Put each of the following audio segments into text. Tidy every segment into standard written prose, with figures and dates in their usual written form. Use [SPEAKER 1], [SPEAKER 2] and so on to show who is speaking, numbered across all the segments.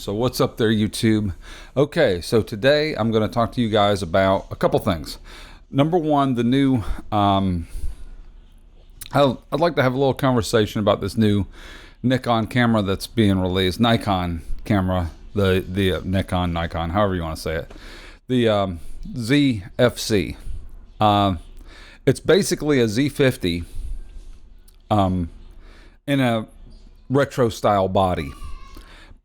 [SPEAKER 1] So what's up there, YouTube? Okay, so today I'm going to talk to you guys about a couple things. Number one, the new, I'd like to have a little conversation about this new Nikon camera that's being released. Nikon camera, the Nikon, however you want to say it. The Zfc. It's basically a Z50 in a retro style body.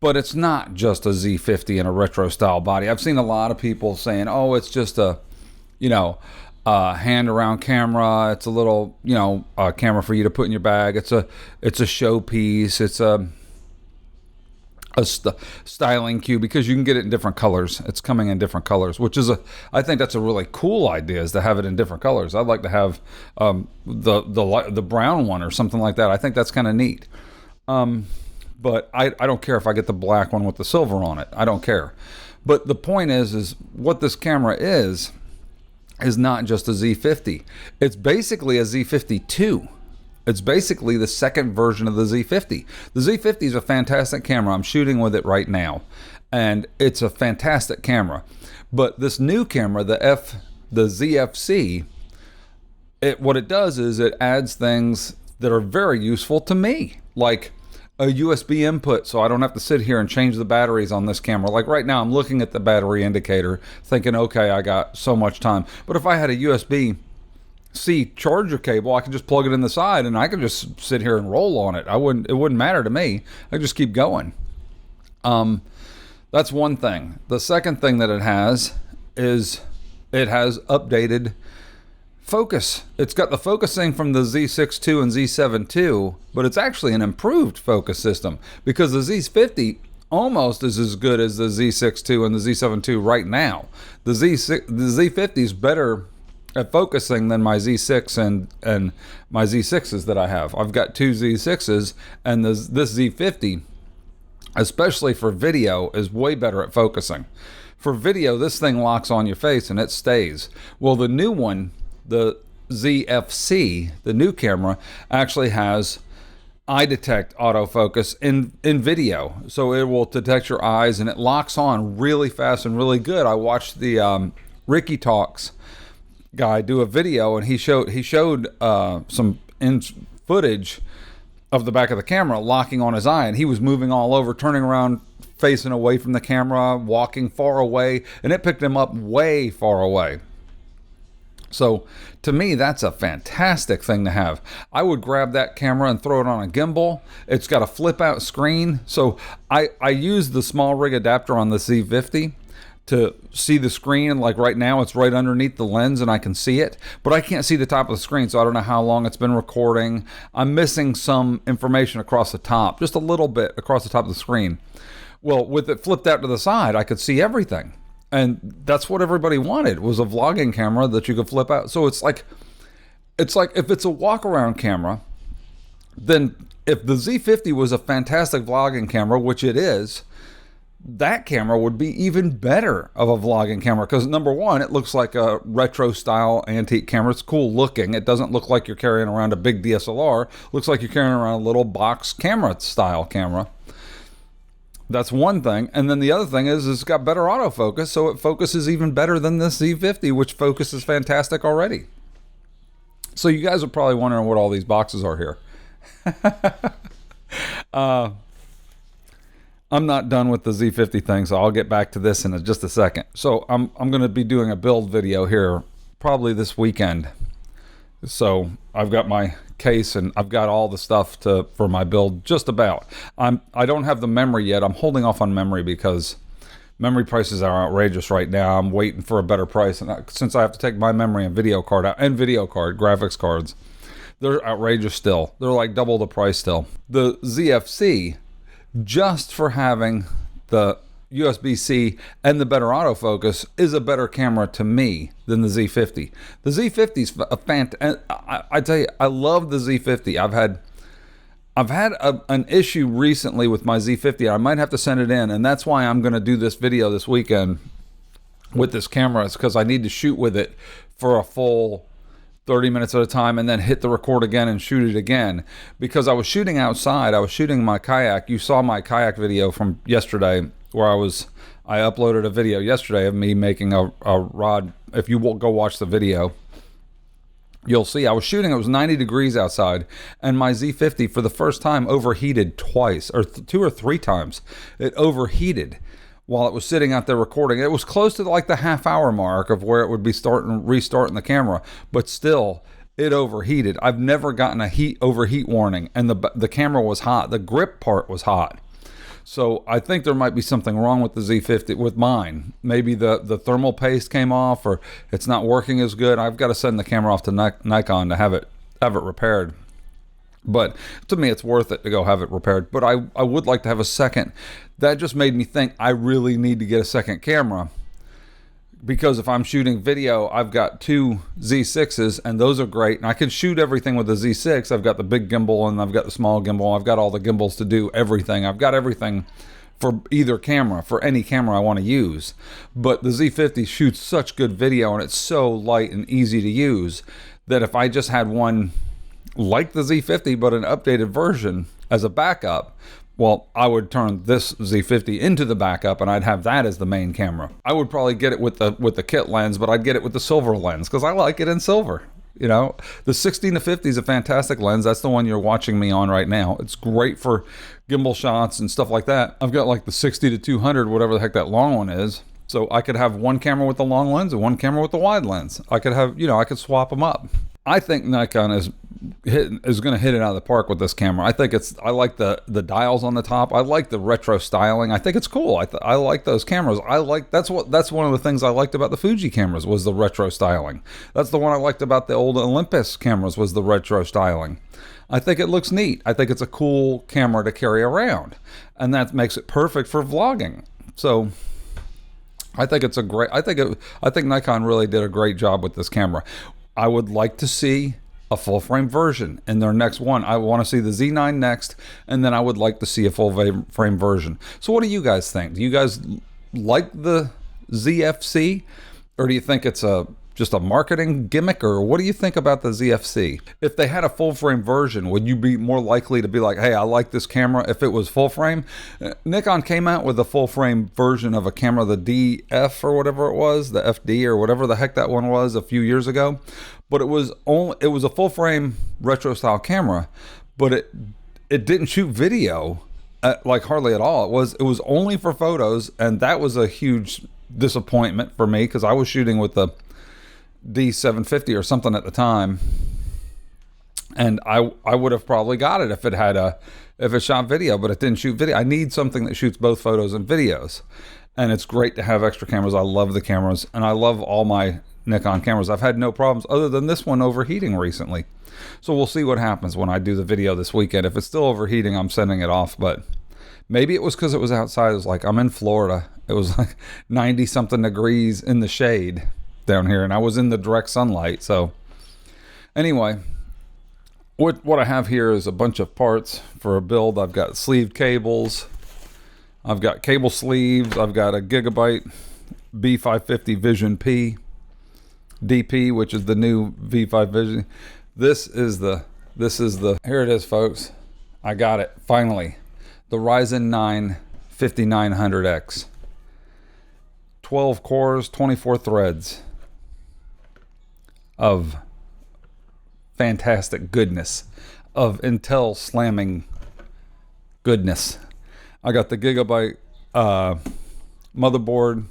[SPEAKER 1] But it's not just a Z50 in a retro style body. I've seen a lot of people saying, oh, it's just a, hand around camera. It's a little, camera for you to put in your bag. It's a showpiece. It's a styling cue because you can get it in different colors. It's coming in different colors, which is I think that's a really cool idea, is to have it in different colors. I'd like to have the brown one or something like that. I think that's kind of neat. But I don't care if I get the black one with the silver on it. I don't care. But the point is what this camera is not just a Z50. It's basically a Z52. It's basically the second version of the Z50. The Z50 is a fantastic camera. I'm shooting with it right now, and it's a fantastic camera. But this new camera, the ZFC, what it does is it adds things that are very useful to me, like a USB input, so I don't have to sit here and change the batteries on this camera. Like right now, I'm looking at the battery indicator thinking, okay, I got so much time. But if I had a USB-C charger cable, I could just plug it in the side and I could just sit here and roll on it. It wouldn't matter to me. I could just keep going. That's one thing. The second thing that it has is it has updated focus. It's got the focusing from the Z6 II and Z7 II, but it's actually an improved focus system because the Z50 almost is as good as the Z6 II and the Z7 II right now. The Z50 is better at focusing than my Z6 and my Z6s that I have. I've got two Z6s, and this Z50, especially for video, is way better at focusing. For video, this thing locks on your face and it stays. Well, the new one, the ZFC, the new camera, actually has eye detect autofocus in video. So it will detect your eyes and it locks on really fast and really good. I watched the Ricky Talks guy do a video, and he showed some footage of the back of the camera locking on his eye, and he was moving all over, turning around, facing away from the camera, walking far away, and it picked him up way far away. So to me, that's a fantastic thing to have. I would grab that camera and throw it on a gimbal. It's got a flip out screen. So I use the small rig adapter on the Z50 to see the screen. Like right now, it's right underneath the lens and I can see it, but I can't see the top of the screen. So I don't know how long it's been recording. I'm missing some information across the top, just a little bit across the top of the screen. Well, with it flipped out to the side, I could see everything. And that's what everybody wanted, was a vlogging camera that you could flip out. So it's like if it's a walk around camera, then if the Z50 was a fantastic vlogging camera, which it is, that camera would be even better of a vlogging camera. Because number one, it looks like a retro style antique camera. It's cool looking. It doesn't look like you're carrying around a big DSLR. It looks like you're carrying around a little box camera style camera. That's one thing. And then the other thing is it's got better autofocus, so it focuses even better than this Z50, which focuses fantastic already. So you guys are probably wondering what all these boxes are here. I'm not done with the Z50 thing, so I'll get back to this in just a second. So I'm going to be doing a build video here probably this weekend. So I've got my case and I've got all the stuff for my build just about. I don't have the memory yet. I'm holding off on memory because memory prices are outrageous right now. I'm waiting for a better price, and since I have to take my memory and video card out, and graphics cards, they're outrageous still. They're like double the price still. The ZFC, just for having the USB-C and the better autofocus, is a better camera to me than the Z50. The Z50 is a fantastic. I tell you, I love the Z50. I've had an issue recently with my Z50. I might have to send it in, and that's why I'm going to do this video this weekend with this camera. It's because I need to shoot with it for a full 30 minutes at a time and then hit the record again and shoot it again, because I was shooting outside. I was shooting my kayak. You saw my kayak video from yesterday where I uploaded a video yesterday of me making a rod. If you will go watch the video, you'll see I was shooting, it was 90 degrees outside, and my Z50 for the first time overheated twice, or 2 or 3 times. It overheated while it was sitting out there recording. It was close to like the half-hour mark of where it would be restarting the camera, but still, it overheated. I've never gotten a overheat warning, and the camera was hot. The grip part was hot. So I think there might be something wrong with the Z50, with mine. Maybe the thermal paste came off, or it's not working as good. I've got to send the camera off to Nikon to have it repaired. But to me, it's worth it to go have it repaired. But I would like to have a second. That just made me think I really need to get a second camera. Because if I'm shooting video, I've got 2 Z6s, and those are great. And I can shoot everything with the Z6. I've got the big gimbal, and I've got the small gimbal. I've got all the gimbals to do everything. I've got everything for either camera, for any camera I want to use. But the Z50 shoots such good video, and it's so light and easy to use, that if I just had one like the Z50, but an updated version as a backup, well, I would turn this Z50 into the backup, and I'd have that as the main camera. I would probably get it with the kit lens, but I'd get it with the silver lens because I like it in silver. You know, the 16-50 is a fantastic lens. That's the one you're watching me on right now. It's great for gimbal shots and stuff like that. I've got like the 60-200, whatever the heck that long one is. So I could have one camera with the long lens and one camera with the wide lens. I could have, I could swap them up. I think Nikon is going to hit it out of the park with this camera. I like the dials on the top. I like the retro styling. I think it's cool. I like those cameras. That's one of the things I liked about the Fuji cameras was the retro styling. That's the one I liked about the old Olympus cameras was the retro styling. I think it looks neat. I think it's a cool camera to carry around, and that makes it perfect for vlogging. So I think it's I think Nikon really did a great job with this camera. I would like to see a full frame version in their next one. I want to see the Z9 next, and then I would like to see a full frame version. So what do you guys think? Do you guys like the ZFC, or do you think it's just a marketing gimmick, or what do you think about the ZFC? If they had a full frame version, would you be more likely to be like, hey, I like this camera if it was full frame? Nikon came out with a full frame version of a camera, the DF or whatever it was, the FD or whatever the heck that one was a few years ago. But it was a full frame retro style camera, but it didn't shoot video like hardly at all. It was only for photos, and that was a huge disappointment for me because I was shooting with the D750 or something at the time, and I would have probably got it if it shot video, but it didn't shoot video. I need something that shoots both photos and videos, and it's great to have extra cameras. I love the cameras, and I love all my Nikon cameras. I've had no problems other than this one overheating recently. So we'll see what happens when I do the video this weekend. If it's still overheating, I'm sending it off, but maybe it was because it was outside. It was like, I'm in Florida. It was like 90 something degrees in the shade down here, and I was in the direct sunlight. So anyway, what I have here is a bunch of parts for a build. I've got sleeved cables, I've got cable sleeves, I've got a Gigabyte B550 Vision P DP, which is the new V5 Vision. This is the here it is, folks. I got it finally. The Ryzen 9 5900X, 12 cores, 24 threads of fantastic goodness, of Intel slamming goodness. I got the Gigabyte motherboard.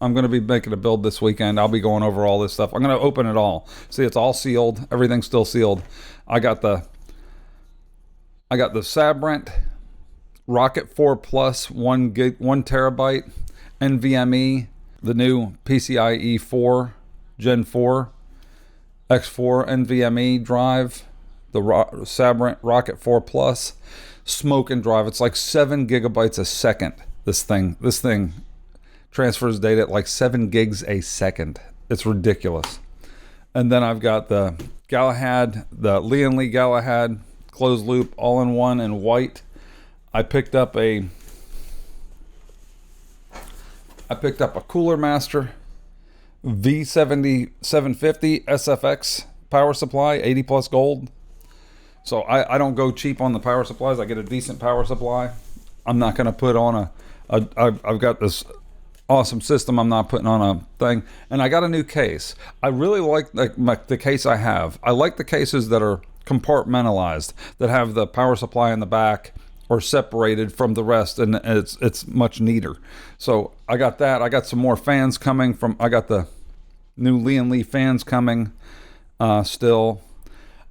[SPEAKER 1] I'm going to be making a build this weekend. I'll be going over all this stuff. I'm going to open it all. See, it's all sealed. Everything's still sealed. I got the Sabrent Rocket 4 Plus 1 terabyte NVMe, the new PCIe 4 Gen 4 X4 NVMe drive, the Sabrent Rocket 4 Plus smoking drive. It's like 7 gigabytes a second. This thing transfers data at like 7 gigs a second. It's ridiculous. And then I've got the Galahad, the Lee & Lee Galahad closed loop all-in-one in white. I picked up a Cooler Master V70 750 SFX power supply, 80 plus gold. So I don't go cheap on the power supplies. I get a decent power supply. I'm not going to put on I've got this awesome system I'm not putting on a thing, and I got a new case. I really like the case I have. I like the cases that are compartmentalized, that have the power supply in the back or separated from the rest, and it's much neater. So I got that. I got some more fans coming from, I got the new Lee fans coming still.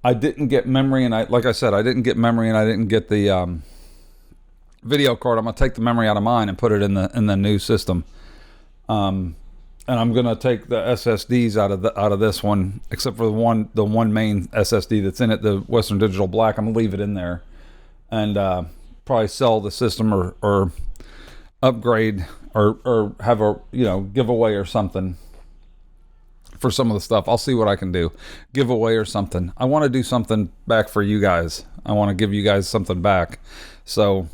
[SPEAKER 1] I didn't get memory, and like I said, I didn't get memory, and I didn't get the video card. I'm gonna take the memory out of mine and put it in the new system. And I'm gonna take the SSDs out of this one, except for the one main SSD that's in it, the Western Digital Black. I'm gonna leave it in there, and probably sell the system or upgrade or have a giveaway or something for some of the stuff. I'll see what I can do. Giveaway or something. I want to do something back for you guys. I want to give you guys something back. So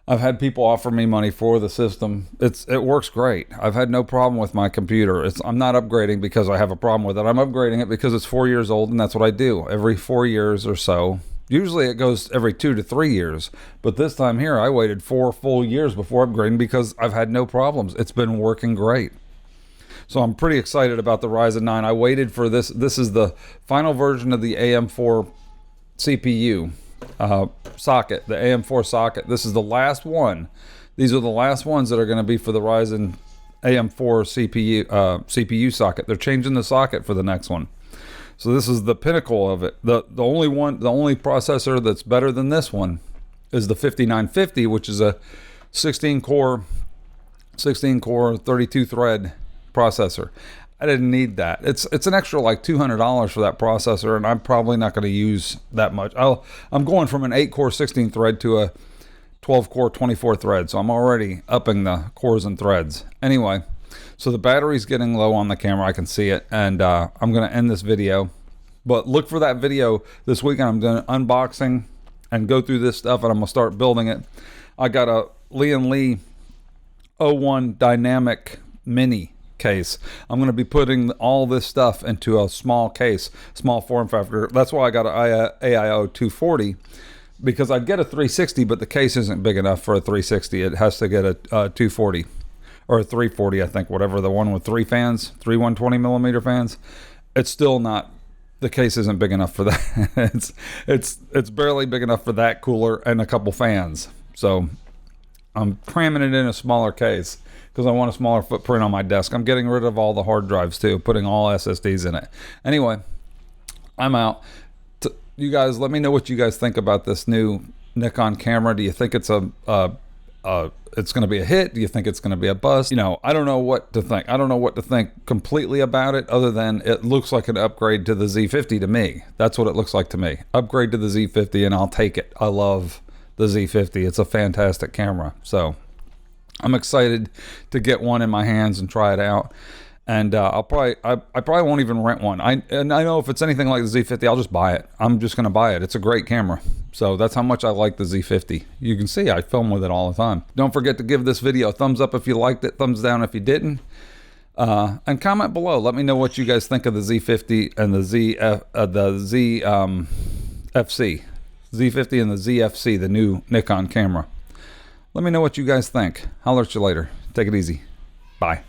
[SPEAKER 1] I've had people offer me money for the system. It works great. I've had no problem with my computer. I'm not upgrading because I have a problem with it. I'm upgrading it because it's 4 years old, and that's what I do. Every 4 years or so. Usually it goes every 2 to 3 years. But this time here, I waited 4 full years before upgrading because I've had no problems. It's been working great. So I'm pretty excited about the Ryzen 9. I waited for this. This is the final version of the AM4 CPU socket, the AM4 socket. This is the last one. These are the last ones that are going to be for the Ryzen AM4 CPU socket. They're changing the socket for the next one. So this is the pinnacle of it. The only processor that's better than this one is the 5950, which is a 16 core 32 thread processor. I didn't need that. It's an extra like $200 for that processor, and I'm probably not going to use that much. I'm going from an 8-core 16 thread to a 12-core 24 thread, so I'm already upping the cores and threads. Anyway, so the battery's getting low on the camera. I can see it, and I'm going to end this video. But look for that video this weekend. I'm doing unboxing and go through this stuff, and I'm going to start building it. I got a Lee 01 Dynamic Mini case. I'm going to be putting all this stuff into a small case, small form factor. That's why I got an AIO 240, because I'd get a 360, but the case isn't big enough for a 360. It has to get a 240 or a 340, I think, whatever, the one with 3 120 millimeter fans. It's still not, the case isn't big enough for that. it's barely big enough for that cooler and a couple fans. So I'm cramming it in a smaller case because I want a smaller footprint on my desk. I'm getting rid of all the hard drives too, putting all SSDs in it. Anyway, I'm out. You guys, let me know what you guys think about this new Nikon camera. Do you think it's it's going to be a hit? Do you think it's going to be a bust? I don't know what to think. I don't know what to think completely about it, other than it looks like an upgrade to the Z50 to me. That's what it looks like to me. Upgrade to the Z50, and I'll take it. I love the Z50. It's a fantastic camera. So I'm excited to get one in my hands and try it out. And I probably won't even rent one. I know if it's anything like the Z50, I'll just buy it. I'm just going to buy it. It's a great camera. So that's how much I like the Z50. You can see I film with it all the time. Don't forget to give this video a thumbs up if you liked it, thumbs down if you didn't. And comment below. Let me know what you guys think of the Z50 and the ZFC. Z50 and the ZFC, the new Nikon camera. Let me know what you guys think. Holler at you later. Take it easy. Bye.